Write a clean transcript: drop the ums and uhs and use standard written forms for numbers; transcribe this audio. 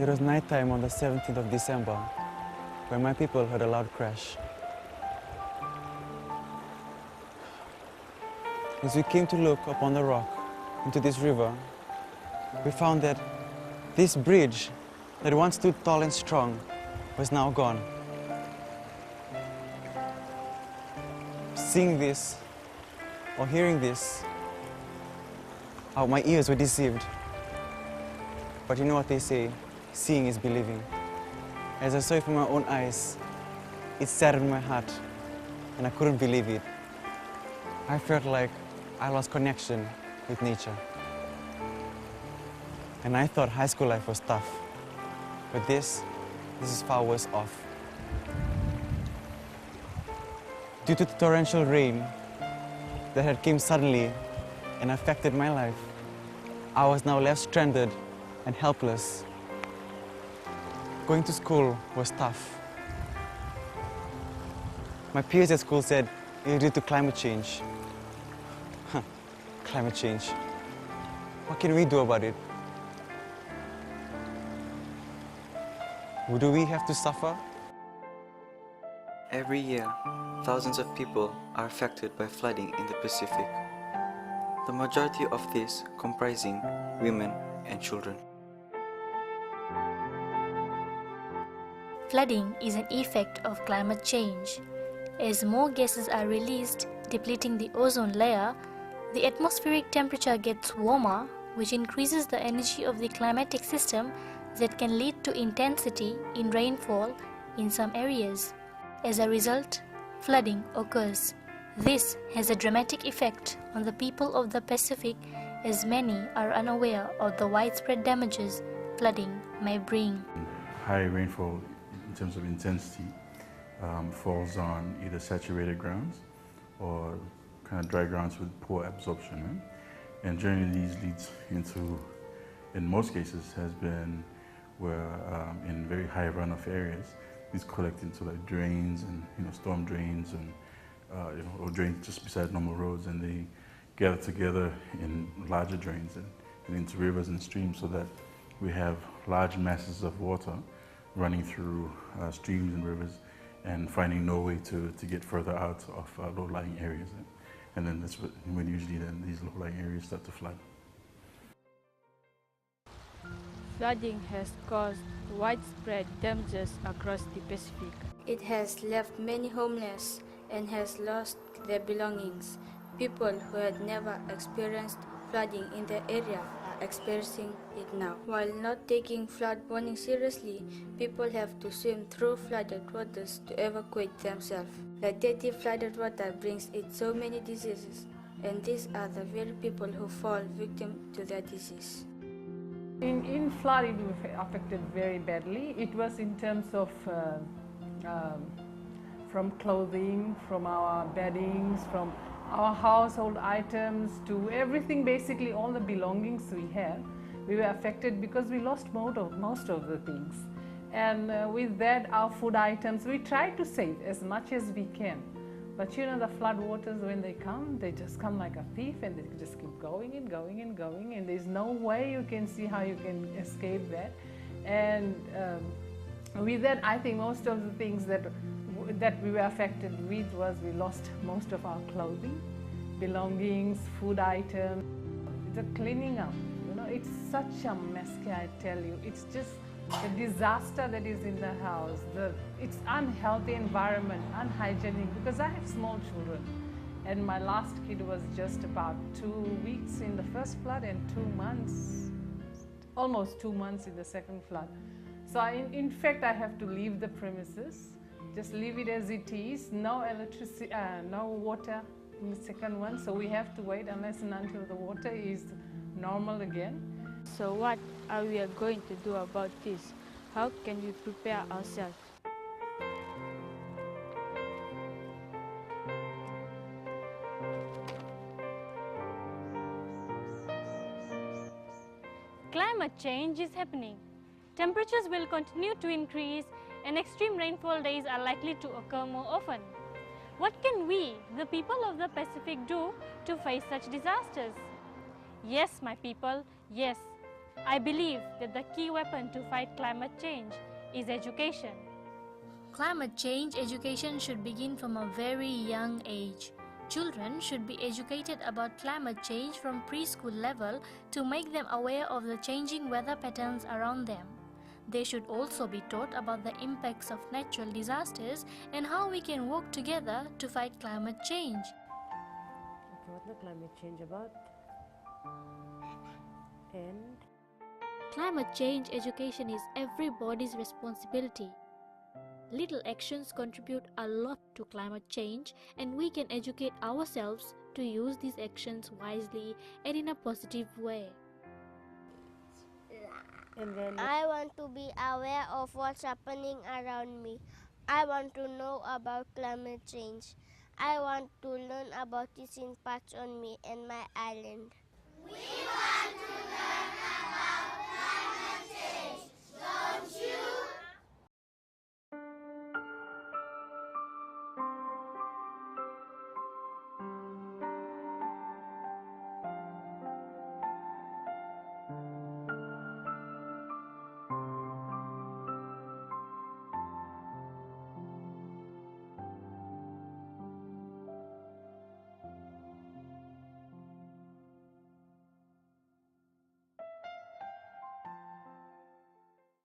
It was nighttime on the 17th of December when my people heard a loud crash. As we came to look upon the rock into this river, we found that this bridge that once stood tall and strong was now gone. Seeing this, or hearing this, my ears were deceived. But you know what they say, seeing is believing. As I saw it with my own eyes, it saddened my heart, and I couldn't believe it. I felt like I lost connection with nature. And I thought high school life was tough. But this is far worse off. Due to the torrential rain that had come suddenly and affected my life, I was now left stranded and helpless. Going to school was tough. My peers at school said it was due to climate change. Climate change. What can we do about it? Do we have to suffer? Every year, thousands of people are affected by flooding in the Pacific. The majority of this comprising women and children. Flooding is an effect of climate change. As more gases are released, depleting the ozone layer, the atmospheric temperature gets warmer, which increases the energy of the climatic system that can lead to intensity in rainfall in some areas. As a result, flooding occurs. This has a dramatic effect on the people of the Pacific, as many are unaware of the widespread damages flooding may bring. High rainfall in terms of intensity falls on either saturated grounds or kind of dry grounds with poor absorption. Right? And generally these leads into, in most cases, has been where in very high runoff areas, these collect into like drains and storm drains and or drains just beside normal roads, and they gather together in larger drains and into rivers and streams, so that we have large masses of water running through streams and rivers and finding no way to get further out of low-lying areas. And then that's when usually then these low-lying areas start to flood. Flooding has caused widespread damages across the Pacific. It has left many homeless and has lost their belongings. People who had never experienced flooding in the area are experiencing it now. While not taking flood warning seriously, people have to swim through flooded waters to evacuate themselves. The dirty flooded water brings it so many diseases, and these are the very people who fall victim to their disease. In flood, it was affected very badly. It was in terms of from clothing, from our beddings, from our household items, to everything, basically all the belongings we had. We were affected because we lost most of the things. And with that, our food items, we try to save as much as we can. But you know, the flood waters, when they come, they just come like a thief, and they just keep going and going and going, and there's no way you can see how you can escape that. And with that, I think most of the things that we were affected with was we lost most of our clothing, belongings, food items. The cleaning up, you know, it's such a mess, I tell you. It's just the disaster that is in the house, it's unhealthy environment, unhygienic, because I have small children. And my last kid was just about 2 weeks in the first flood and 2 months, almost 2 months in the second flood. So in fact, I have to leave the premises, just leave it as it is, no electricity, no water in the second one. So we have to wait unless and until the water is normal again. So what are we going to do about this? How can we prepare ourselves? Climate change is happening. Temperatures will continue to increase and extreme rainfall days are likely to occur more often. What can we, the people of the Pacific, do to face such disasters? Yes, my people, yes. I believe that the key weapon to fight climate change is education. Climate change education should begin from a very young age. Children should be educated about climate change from preschool level to make them aware of the changing weather patterns around them. They should also be taught about the impacts of natural disasters and how we can work together to fight climate change. What's the climate change about? And Climate change education is everybody's responsibility. Little actions contribute a lot to climate change, and we can educate ourselves to use these actions wisely and in a positive way. and then I want to be aware of what's happening around me. I want to know about climate change. I want to learn about its impact on me and my island. We want to